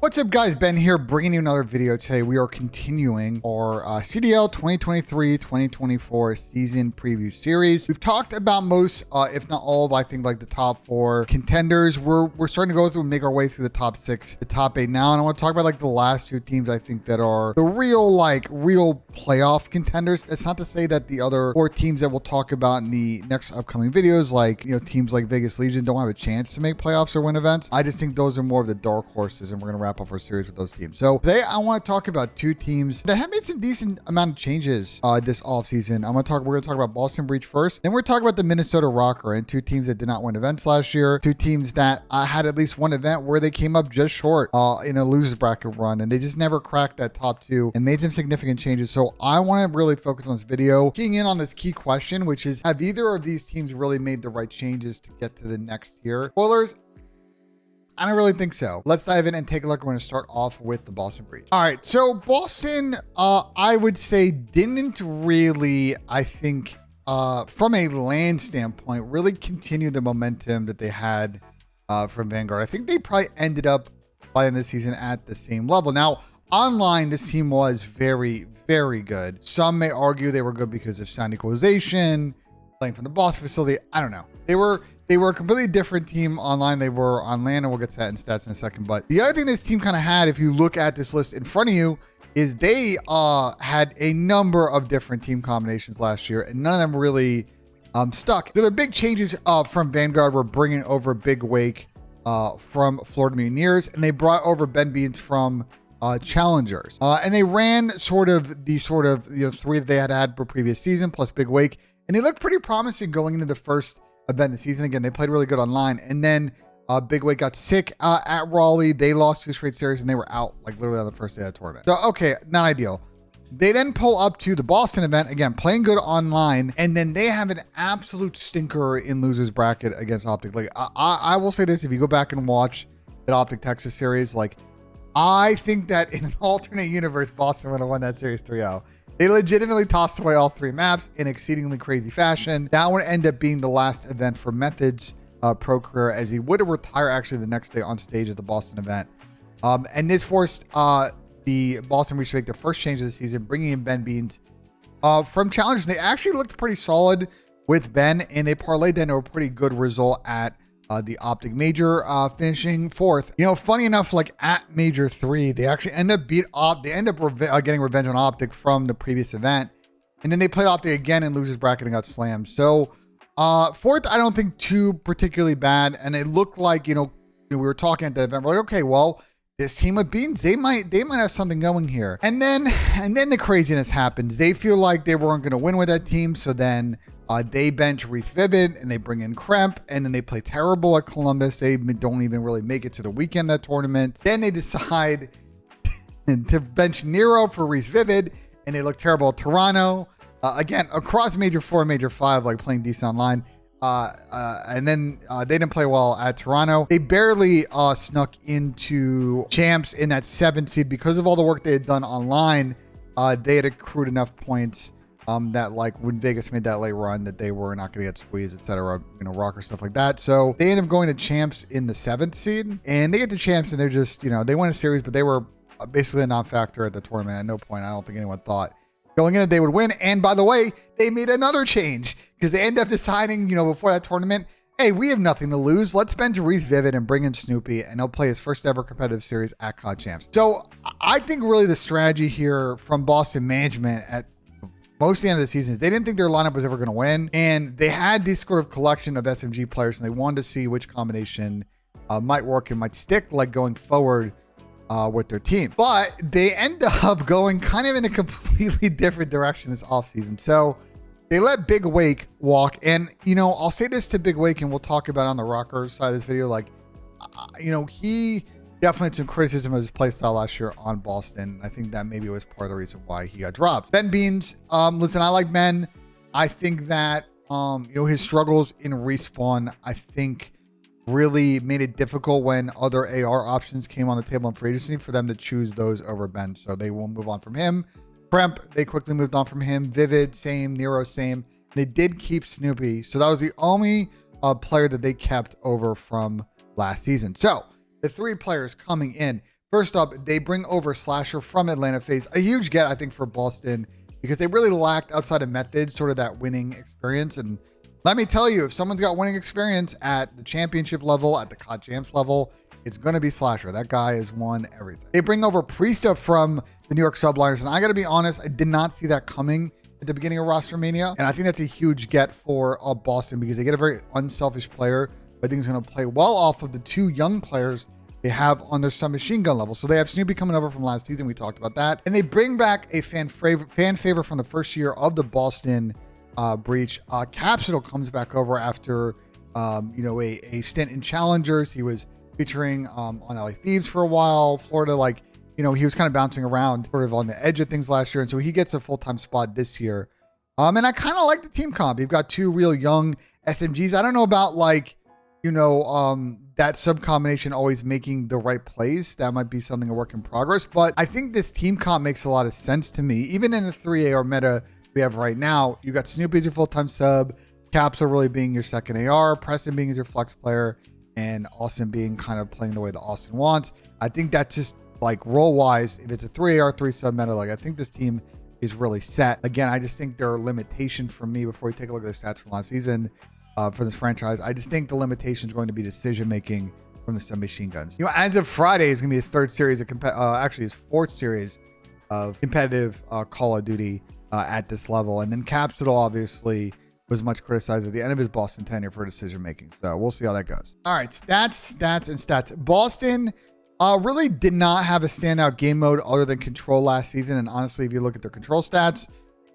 What's up, guys? Ben here, bringing you another video today. We are continuing our CDL 2023-2024 season preview series. We've talked about most, if not all of, I think, like the top 4 contenders. We're starting to go through and make our way through the top 6, the top 8 now. And I want to talk about like the last 2 teams I think that are the real playoff contenders. It's not to say that the other 4 teams that we'll talk about in the next upcoming videos, like, you know, teams like Vegas Legion don't have a chance to make playoffs or win events. I just think those are more of the dark horses, and we're going to wrap up our series with those teams. So today I want to talk about 2 teams that have made some decent amount of changes this offseason. We're going to talk about Boston Breach first. Then we're talking about the Minnesota ROKKR, and 2 teams that did not win events last year. 2 teams that had at least one event where they came up just short in a losers bracket run, and they just never cracked that top 2 and made some significant changes. So I want to really focus on this video, keying in on this key question, which is, have either of these teams really made the right changes to get to the next tier? Spoilers, I don't really think so. Let's dive in and take a look. We're going to start off with the Boston Breach. All right, so Boston, I would say, didn't really, I think, from a land standpoint, really continue the momentum that they had from Vanguard. I think they probably ended up by the end of the season at the same level. Now, online, this team was very, very good. Some may argue they were good because of sound equalization, playing from the Boston facility. I don't know. They were a completely different team online. They were on land, and we'll get to that in stats in a second. But the other thing this team kind of had, if you look at this list in front of you, is they had a number of different team combinations last year, and none of them really stuck. So the big changes from Vanguard were bringing over Big Wake from Florida Mutineers, and they brought over Ben Beans from Challengers. And they ran the 3 that they had for previous season, plus Big Wake, and they looked pretty promising going into the first event of the season. Again, they played really good online, and then Big Wake got sick at Raleigh. They lost 2 straight series, and they were out like literally on the first day of the tournament. So okay, not ideal. They then pull up to the Boston event, again playing good online, and then they have an absolute stinker in losers bracket against Optic. Like I will say this: if you go back and watch that Optic Texas series, like I think that in an alternate universe, Boston would have won that series 3-0. They legitimately tossed away all 3 maps in exceedingly crazy fashion. That would end up being the last event for Method's pro career, as he would have retired actually the next day on stage at the Boston event. And this forced the Boston Breach to make their first change of the season, bringing in Ben Beans from Challengers. They actually looked pretty solid with Ben, and they parlayed that into a pretty good result at the Optic Major, finishing 4th. You know, funny enough, like at Major 3, they actually end up getting revenge on Optic from the previous event, and then they played Optic again in losers bracket and got slammed. So 4th, I don't think too particularly bad, and it looked like, you know, we were talking at the event, we're like, okay, well, this team with Beans, they might have something going here. And then the craziness happens. They feel like they weren't going to win with that team, so then they bench Reese Vivid, and they bring in Kremp, and then they play terrible at Columbus. They don't even really make it to the weekend of that tournament. Then they decide to bench Nero for Reese Vivid, and they look terrible at Toronto. Again, across Major 4 and Major 5, like playing decent online. And then they didn't play well at Toronto. They barely snuck into champs in that 7th seed because of all the work they had done online. They had accrued enough points that, like, when Vegas made that late run, that they were not going to get squeezed, etc. You know, ROKKR, stuff like that. So they ended up going to champs in the 7th seed, and they get to champs, and they're just, you know, they won a series, but they were basically a non-factor at the tournament. At no point, I don't think anyone thought going in that they would win. And by the way, they made another change because they end up deciding, you know, before that tournament, hey, we have nothing to lose. Let's bench Reese Vivid and bring in Snoopy, and he'll play his first ever competitive series at COD Champs. So I think really the strategy here from Boston management at most of the end of the season is they didn't think their lineup was ever going to win, and they had this sort of collection of SMG players, and they wanted to see which combination might work and might stick, like going forward with their team. But they end up going kind of in a completely different direction this offseason. So they let Big Wake walk, and, you know, I'll say this to Big Wake, and we'll talk about it on the ROKKR side of this video. Like, you know, he definitely had some criticism of his play style last year on Boston. I think that maybe was part of the reason why he got dropped. Ben Beans, listen, I like Ben. I think that, you know, his struggles in respawn, I think, really made it difficult when other AR options came on the table in free agency for them to choose those over Ben. So they will move on from him. Kremp, they quickly moved on from him. Vivid, same. Nero, same. They did keep Snoopy. So that was the only player that they kept over from last season. So the 3 players coming in First up, they bring over Slasher from Atlanta FaZe. A huge get, I think, for Boston because they really lacked, outside of Method, sort of that winning experience. And let me tell you, if someone's got winning experience at the championship level, at the COD Champs level, it's going to be Slasher. That guy has won everything. They bring over Priesta from the New York Subliners. And I got to be honest, I did not see that coming at the beginning of Roster Mania. And I think that's a huge get for Boston because they get a very unselfish player who I think is going to play well off of the two young players they have on their submachine gun level. So they have Snoopy coming over from last season. We talked about that. And they bring back a fan favorite from the first year of the Boston breach. Capsule comes back over after, a stint in Challengers. He was featuring on LA Thieves for a while. Florida, he was kind of bouncing around sort of on the edge of things last year. And so he gets a full-time spot this year. And I kind of like the team comp. You've got two real young SMGs. I don't know about that sub combination always making the right plays. That might be something a work in progress, but I think this team comp makes a lot of sense to me. Even in the 3 AR meta we have right now, you got Snoopy as your full-time sub, Capsule really being your second AR, Preston being as your flex player, and Austin being kind of playing the way that Austin wants. I think that's just role wise, if it's a 3 AR 3 sub meta, I think this team is really set. Again, I just think there are limitations for me before you take a look at the stats from last season. For this franchise, I just think the limitation is going to be decision making from the submachine guns. As of Friday, is going to be his third series of actually his fourth series of competitive Call of Duty at this level. And then Capsule obviously was much criticized at the end of his Boston tenure for decision making. So we'll see how that goes. All right, stats. Boston really did not have a standout game mode other than Control last season. And honestly, if you look at their Control stats,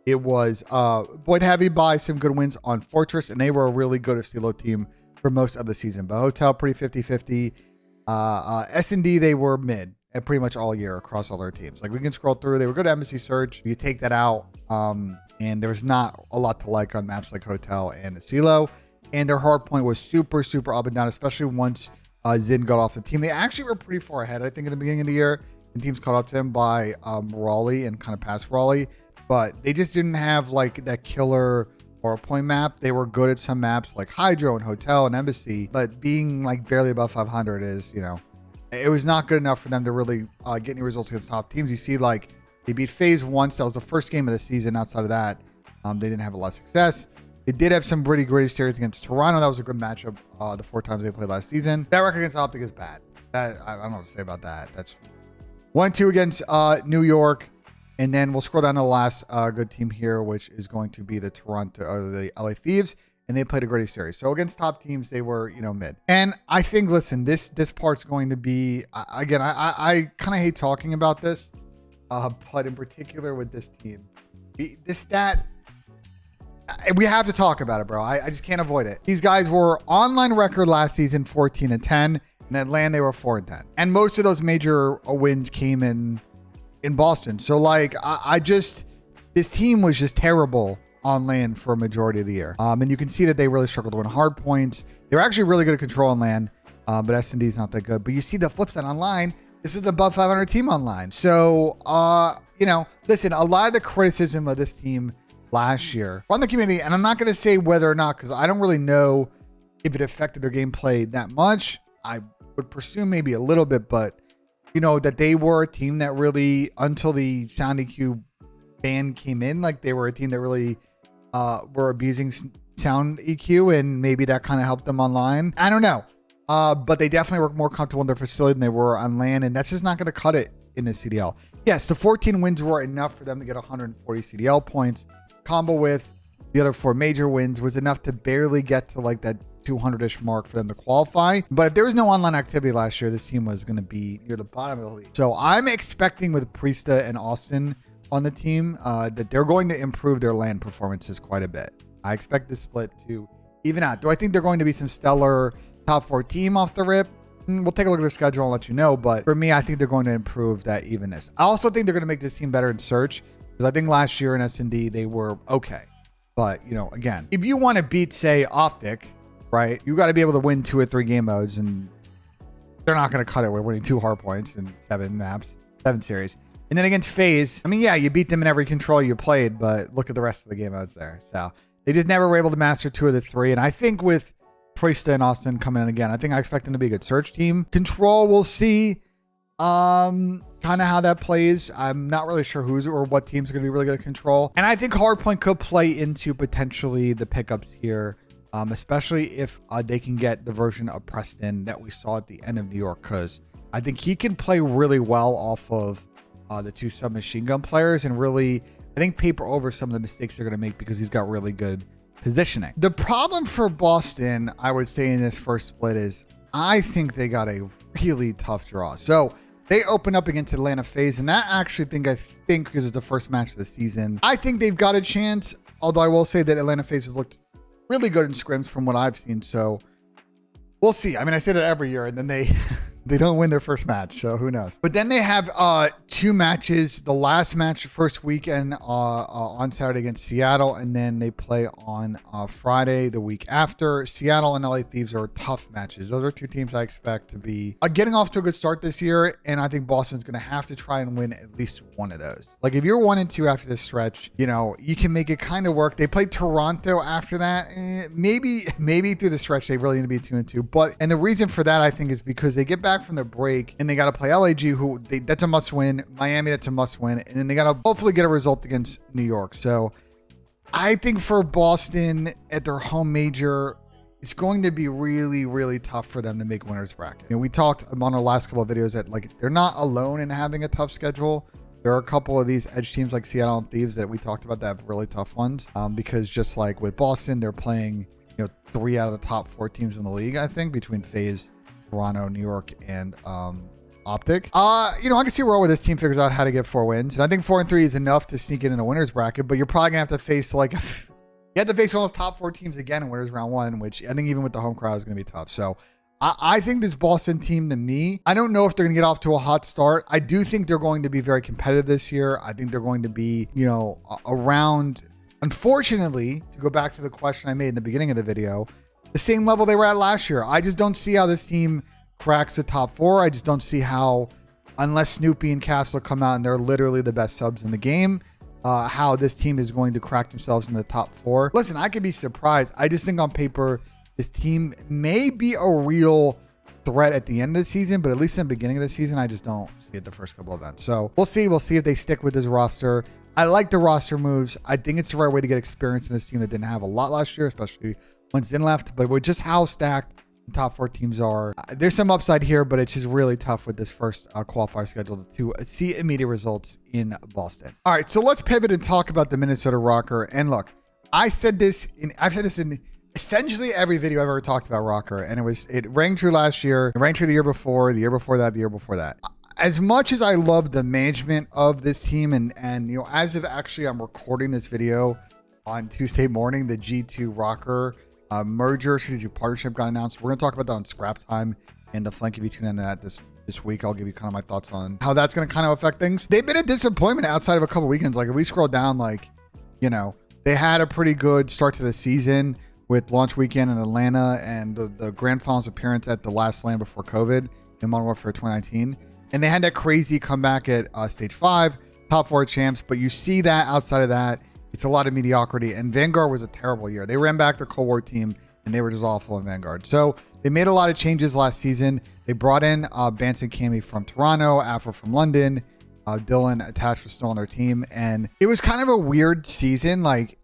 it was Void heavy by some good wins on Fortress, and they were a really good Estilo team for most of the season. But Hotel, pretty 50-50. S&D, they were mid and pretty much all year across all their teams. We can scroll through. They were good at Embassy Search. You take that out, and there was not a lot to like on maps like Hotel and Estilo. And their hard point was super, super up and down, especially once Zin got off the team. They actually were pretty far ahead, I think, at the beginning of the year. And teams caught up to them by Raleigh and kind of past Raleigh. But they just didn't have that killer or a point map. They were good at some maps like Hydro and Hotel and Embassy, but being barely above 500 is, it was not good enough for them to really get any results against top teams. You see, they beat FaZe once. That was the first game of the season. Outside of that, they didn't have a lot of success. They did have some pretty gritty series against Toronto. That was a good matchup the 4 times they played last season. That record against Optic is bad. I don't know what to say about that. That's 1-2 against New York. And then we'll scroll down to the last good team here, which is going to be the the LA Thieves. And they played a gritty series. So against top teams, they were, mid. And I think, listen, this part's going to be, again, I kind of hate talking about this, but in particular with this team, this stat, we have to talk about it, bro. I just can't avoid it. These guys were online record last season, 14-10. In Atlanta, they were 4-10. And most of those major wins came in Boston. So this team was just terrible on land for a majority of the year. And you can see that they really struggled to win hard points. They were actually really good at control on land, but S&D is not that good. But you see the flip side online. This is the above 500 team online. So, listen, a lot of the criticism of this team last year on the community, and I'm not going to say whether or not, because I don't really know if it affected their gameplay that much. I would presume maybe a little bit, but that they were a team that really, until the sound EQ ban came in, they were a team that really were abusing sound EQ, and maybe that kind of helped them online. I don't know. But they definitely were more comfortable in their facility than they were on land, and that's just not going to cut it in the CDL. Yes, the 14 wins were enough for them to get 140 CDL points. Combo with the other 4 major wins was enough to barely get to that 200-ish mark for them to qualify. But if there was no online activity last year, this team was going to be near the bottom of the league. So I'm expecting with Priesta and Austin on the team that they're going to improve their land performances quite a bit. I expect the split to even out. Do I think they're going to be some stellar top 4 team off the rip? We'll take a look at their schedule and let you know. But for me, I think they're going to improve that evenness. I also think they're going to make this team better in search, because I think last year in S&D, they were okay. But, again, if you want to beat, say, Optic, right, you got to be able to win 2 or 3 game modes, and they're not going to cut it with winning 2 hard points in 7 maps, 7 series. And then against FaZe, yeah, you beat them in every control you played, but look at the rest of the game modes there. So they just never were able to master 2 of the 3. And I think with Priesta and Austin coming in again, I expect them to be a good search team. Control, we'll see. Kind of how that plays. I'm not really sure who's or what teams are going to be really good at control. And I think Hardpoint could play into potentially the pickups here, especially if they can get the version of Preston that we saw at the end of New York, because I think he can play really well off of the two submachine gun players and really, I think, paper over some of the mistakes they're going to make because he's got really good positioning. The problem for Boston, I would say, in this first split is I think they got a really tough draw. So they open up against Atlanta FaZe, and that actually I think because it's the first match of the season, I think they've got a chance. Although I will say that Atlanta FaZe has looked really good in scrims from what I've seen. So we'll see. I mean, I say that every year, and then they don't win their first match, so who knows. But then they have two matches. The last match first weekend on Saturday against Seattle, and then they play on Friday the week after. Seattle and LA Thieves are tough matches. Those are two teams I expect to be getting off to a good start this year, and I think Boston's going to have to try and win at least one of those. Like, if you're 1-2 after this stretch, you know, you can make it kind of work. They play Toronto after that. Maybe through the stretch they really need to be 2-2. And the reason for that, I think, is because they get back from the break and they got to play LAG, that's a must win. Miami, that's a must win. And then they got to hopefully get a result against New York. So I think for Boston at their home major, it's going to be really, really tough for them to make winners bracket. You know, we talked on our last couple of videos that, like, they're not alone in having a tough schedule. There are a couple of these edge teams like Seattle and Thieves that we talked about that have really tough ones, because just like with Boston, they're playing, you know, 3 out of the top 4 teams in the league, I think, between FaZe, Toronto, New York, and Optic. You know, I can see where this team figures out how to get 4 wins. And I think 4-3 is enough to sneak in a winners bracket, but you're probably gonna have to face you have to face one of those top 4 teams again in winners round 1, which I think even with the home crowd is gonna be tough. So I think this Boston team, to me, I don't know if they're gonna get off to a hot start. I do think they're going to be very competitive this year. I think they're going to be, you know, around, unfortunately, to go back to the question I made in the beginning of the video, the same level they were at last year. I just don't see how this team cracks the top 4. I just don't see how, unless Snoopy and Castle come out and they're literally the best subs in the game, how this team is going to crack themselves in the top 4. Listen, I could be surprised. I just think on paper, this team may be a real threat at the end of the season, but at least in the beginning of the season, I just don't see it the first couple of events. So we'll see. We'll see if they stick with this roster. I like the roster moves. I think it's the right way to get experience in this team that didn't have a lot last year, especially when Zin left. But with just how stacked the top 4 teams are, there's some upside here, but it's just really tough with this first qualifier schedule to see immediate results in Boston. All right, so let's pivot and talk about the Minnesota ROKKR. And look, I've said this in essentially every video I've ever talked about ROKKR, and it rang true last year, it rang true the year before, the year before that, the year before that. As much as I love the management of this team, and you know, as of actually I'm recording this video on Tuesday morning, the G2 ROKKR merger strategic partnership got announced. We're going to talk about that on Scrap Time and the flank between that this week. I'll give you kind of my thoughts on how that's going to kind of affect things. They've been a disappointment outside of a couple weekends. Like, if we scroll down, like, you know, they had a pretty good start to the season with launch weekend in Atlanta and the grand finals appearance at the last LAN before COVID in Modern Warfare 2019. And they had that crazy comeback at stage 5, top 4 champs. But you see that outside of that, it's a lot of mediocrity. And Vanguard was a terrible year. They ran back their Cold War team and they were just awful in Vanguard. So they made a lot of changes last season. They brought in Banson Cammy from Toronto, Afro from London, Dylan attached was still on their team. And it was kind of a weird season. Like,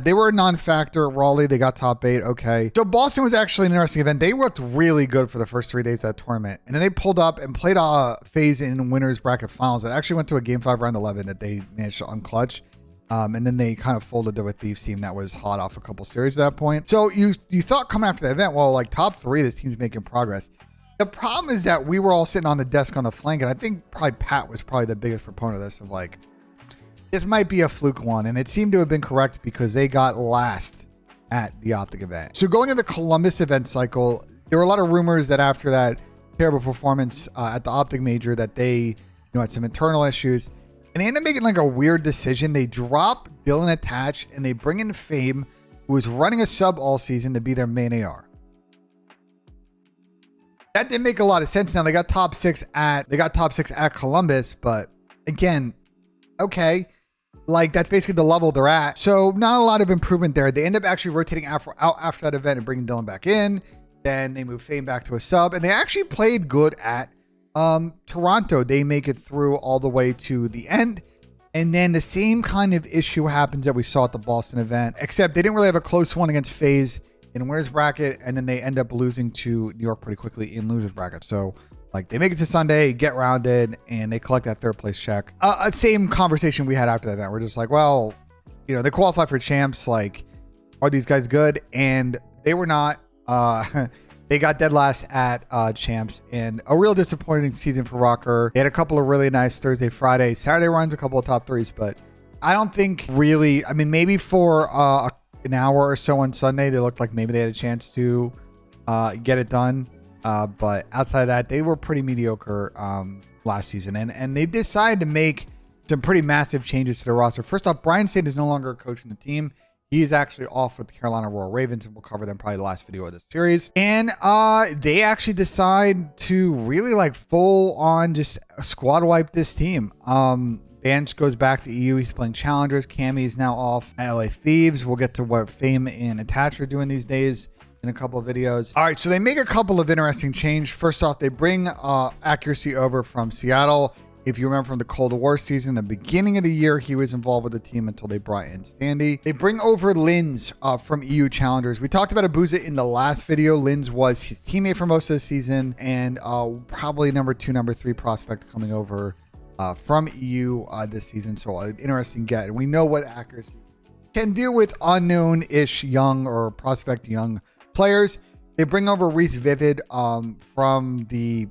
they were a non-factor at Raleigh. They got top 8. Okay. So Boston was actually an interesting event. They looked really good for the first 3 days of that tournament. And then they pulled up and played a FaZe in winners bracket finals that actually went to a game 5 round 11 that they managed to unclutch. And then they kind of folded to a Thieves team that was hot off a couple series at that point. So you thought coming after the event, well, like top 3, this team's making progress. The problem is that we were all sitting on the desk on the flank, and I think probably Pat was probably the biggest proponent of this, of like, this might be a fluke one. And it seemed to have been correct because they got last at the Optic event. So going into the Columbus event cycle, there were a lot of rumors that after that terrible performance at the Optic major that they had some internal issues. And they end up making like a weird decision. They drop Dylan Attach and they bring in Fame, who was running a sub all season, to be their main AR. That didn't make a lot of sense. Now they got top 6 at Columbus, but again, okay, like that's basically the level they're at. So not a lot of improvement there. They end up actually rotating out after that event and bringing Dylan back in. Then they move Fame back to a sub, and they actually played good at Toronto, they make it through all the way to the end. And then the same kind of issue happens that we saw at the Boston event, except they didn't really have a close one against FaZe in winners bracket, and then they end up losing to New York pretty quickly in losers bracket. So like they make it to Sunday, get rounded, and they collect that third place check. Same conversation we had after that event. We're just like, well, you know, they qualify for champs. Like, are these guys good? And they were not. They got dead last at champs, and a real disappointing season for ROKKR. They had a couple of really nice Thursday, Friday, Saturday runs, a couple of top threes, but I don't think really, I mean, maybe for an hour or so on Sunday, they looked like maybe they had a chance to get it done. But outside of that, they were pretty mediocre last season, and they decided to make some pretty massive changes to the roster. First off, Brian State is no longer coaching the team. He's actually off with the Carolina Royal Ravens, and we'll cover them probably the last video of this series. And they actually decide to really like full on just squad wipe this team. Vance goes back to EU. He's playing challengers. Cammy's now off at LA Thieves. We'll get to what Fame and Attach are doing these days in a couple of videos. All right, so they make a couple of interesting changes. First off, they bring accuracy over from Seattle. If you remember from the Cold War season, the beginning of the year, he was involved with the team until they brought in Standy. They bring over Linz from EU Challengers. We talked about Abuza in the last video. Linz was his teammate for most of the season, and probably number 2, number 3 prospect coming over from EU this season. So an interesting get. And we know what accuracy can do with unknown-ish young or prospect young players. They bring over Reese Vivid from the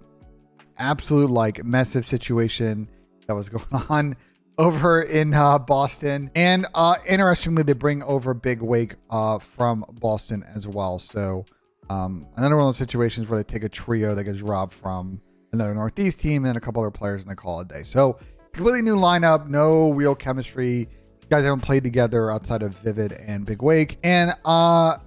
absolute like massive situation that was going on over in Boston, and interestingly they bring over Big Wake from Boston as well. So another one of those situations where they take a trio that gets robbed from another Northeast team and a couple other players and they call it a day. So completely new lineup, no real chemistry. You guys haven't played together outside of Vivid and Big Wake. And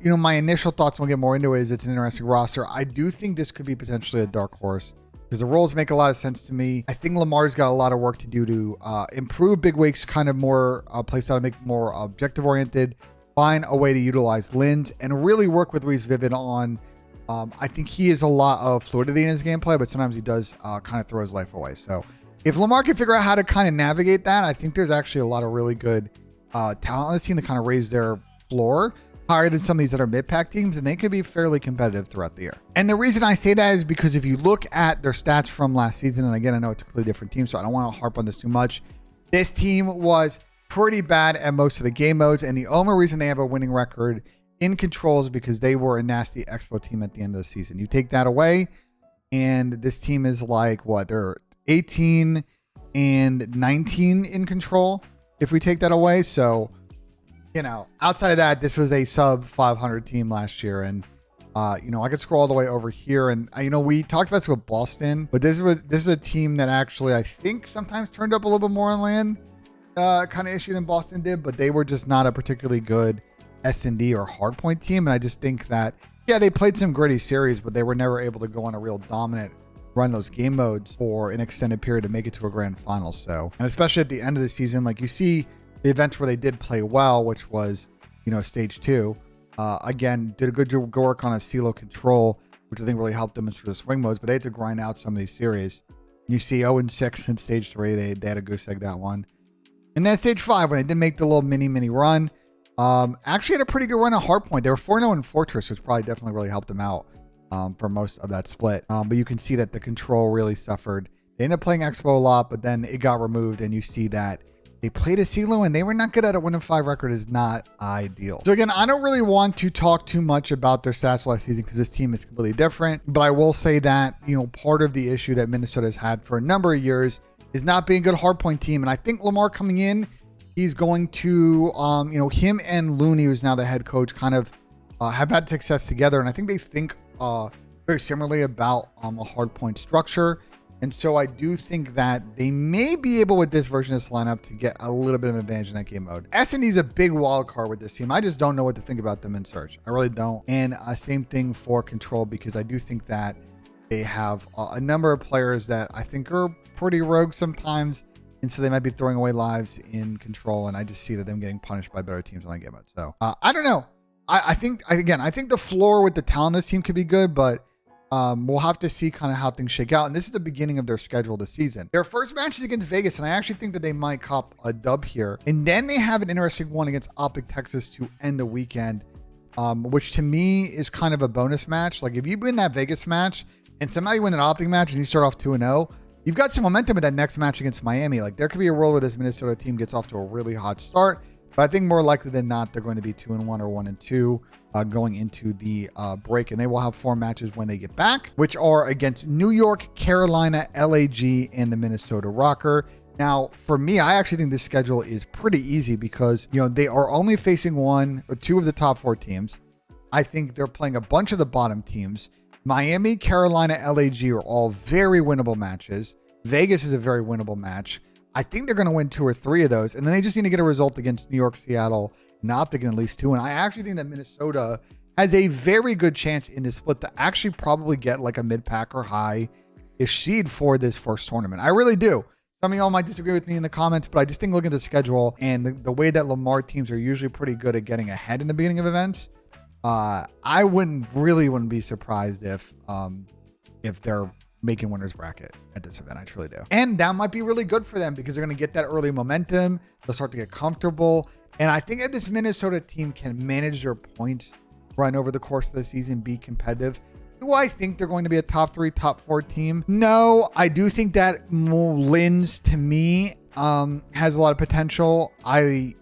you know, my initial thoughts, we'll get more into it, is it's an interesting roster. I do think this could be potentially a dark horse, because the roles make a lot of sense to me. I think Lamar's got a lot of work to do to improve Big Wake's kind of more play style, to make it more objective oriented, find a way to utilize Linz, and really work with Reese Vivid on. I think he has a lot of fluidity in his gameplay, but sometimes he does kind of throw his life away. So if Lamar can figure out how to kind of navigate that, I think there's actually a lot of really good talent on this team to kind of raise their floor higher than some of these other mid-pack teams, and they could be fairly competitive throughout the year. And the reason I say that is because if you look at their stats from last season, and again, I know it's a completely different team, so I don't want to harp on this too much. This team was pretty bad at most of the game modes, and the only reason they have a winning record in control is because they were a nasty Expo team at the end of the season. You take that away, and this team is like, what, they're 18 and 19 in control if we take that away. So, you know, outside of that, this was a sub 500 team last year. And, you know, I could scroll all the way over here. And, you know, we talked about this with Boston, but this is a team that actually, I think, sometimes turned up a little bit more on land kind of issue than Boston did, but they were just not a particularly good S&D or hardpoint team. And I just think that, yeah, they played some gritty series, but they were never able to go on a real dominant run those game modes for an extended period to make it to a grand final. So, and especially at the end of the season, like you see, the events where they did play well, which was, you know, stage 2, again, did a good work on a CDL control, which I think really helped them in sort of swing modes, but they had to grind out some of these series. You see 0-6 in stage 3, they had a goose egg that one. And then stage 5, when they did make the little mini run, actually had a pretty good run at hardpoint. They were 4-0 in Fortress, which probably definitely really helped them out for most of that split. But you can see that the control really suffered. They ended up playing Expo a lot, but then it got removed, and you see that they played a CDL and they were not good at a 1-5 record is not ideal. So again, I don't really want to talk too much about their stats last season because this team is completely different. But I will say that, you know, part of the issue that Minnesota has had for a number of years is not being a good hardpoint team. And I think Lamar coming in, he's going to, you know, him and Looney, who's now the head coach, kind of have had success together. And I think they think very similarly about a hardpoint structure. And so I do think that they may be able with this version of this lineup to get a little bit of an advantage in that game mode. S&D is a big wild card with this team. I just don't know what to think about them in Search. I really don't. And same thing for Control, because I do think that they have a number of players that I think are pretty rogue sometimes. And so they might be throwing away lives in Control. And I just see that them getting punished by better teams in that game mode. So I don't know. I think the floor with the talent of this team could be good, but We'll have to see kind of how things shake out. And this is the beginning of their schedule this season. Their first match is against Vegas, and I actually think that they might cop a dub here. And then they have an interesting one against Optic Texas to end the weekend, which to me is kind of a bonus match. Like if you win that Vegas match and somehow you win an Optic match and you start off 2-0, you've got some momentum in that next match against Miami. Like there could be a world where this Minnesota team gets off to a really hot start. But I think more likely than not, they're going to be 2-1 or 1-2 going into the break. And they will have 4 matches when they get back, which are against New York, Carolina, LAG, and the Minnesota ROKKR. Now, for me, I actually think this schedule is pretty easy because, you know, they are only facing 1 or 2 of the top 4 teams. I think they're playing a bunch of the bottom teams. Miami, Carolina, LAG are all very winnable matches. Vegas is a very winnable match. I think they're going to win 2 or 3 of those. And then they just need to get a result against New York, Seattle, and Optic in at least 2. And I actually think that Minnesota has a very good chance in this split to actually probably get like a mid-pack or high-ish seed for this first tournament. I really do. Some of y'all might disagree with me in the comments, but I just think looking at the schedule and the way that Lamar teams are usually pretty good at getting ahead in the beginning of events, I wouldn't be surprised if they're making winners bracket at this event. I truly do. And that might be really good for them because they're going to get that early momentum. They'll start to get comfortable. And I think that this Minnesota team can manage their points run over the course of the season, be competitive. Do I think they're going to be a top 3, top 4 team? No, I do think that Lins to me has a lot of potential. I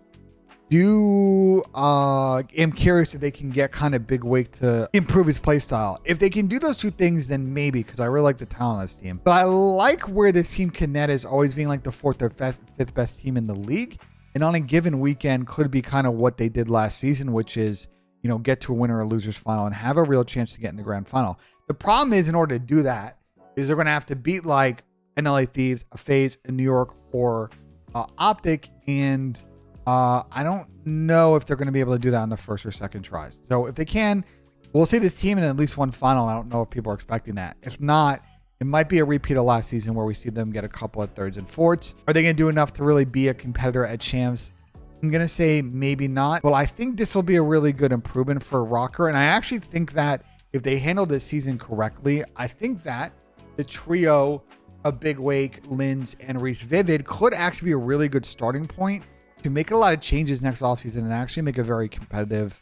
am curious if they can get kind of Big Wake to improve his play style. If they can do those 2 things, then maybe, because I really like the talent on this team. But I like where this team can net as always being like the 4th or 5th best team in the league. And on a given weekend could be kind of what they did last season, which is, you know, get to a winner or losers final and have a real chance to get in the grand final. The problem is, in order to do that, is they're going to have to beat like an LA Thieves, a FaZe, a New York, or Optic. And I don't know if they're going to be able to do that on the first or second tries. So if they can, we'll see this team in at least one final. I don't know if people are expecting that. If not, it might be a repeat of last season where we see them get a couple of 3rds and 4ths. Are they going to do enough to really be a competitor at champs? I'm going to say maybe not. Well, I think this will be a really good improvement for ROKKR. And I actually think that if they handle this season correctly, I think that the trio of Big Wake, Lins, and Reese Vivid could actually be a really good starting point to make a lot of changes next offseason and actually make a very competitive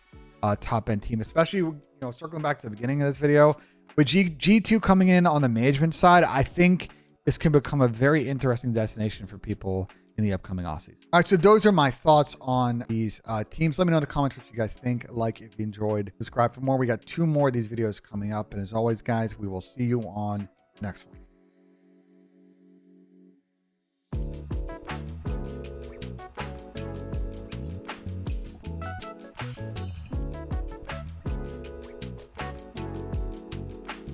top-end team, especially, you know, circling back to the beginning of this video, with G2 coming in on the management side. I think this can become a very interesting destination for people in the upcoming offseason. All right, so those are my thoughts on these teams. Let me know in the comments what you guys think. Like if you enjoyed, subscribe for more. We got 2 more of these videos coming up. And as always, guys, we will see you on the next one.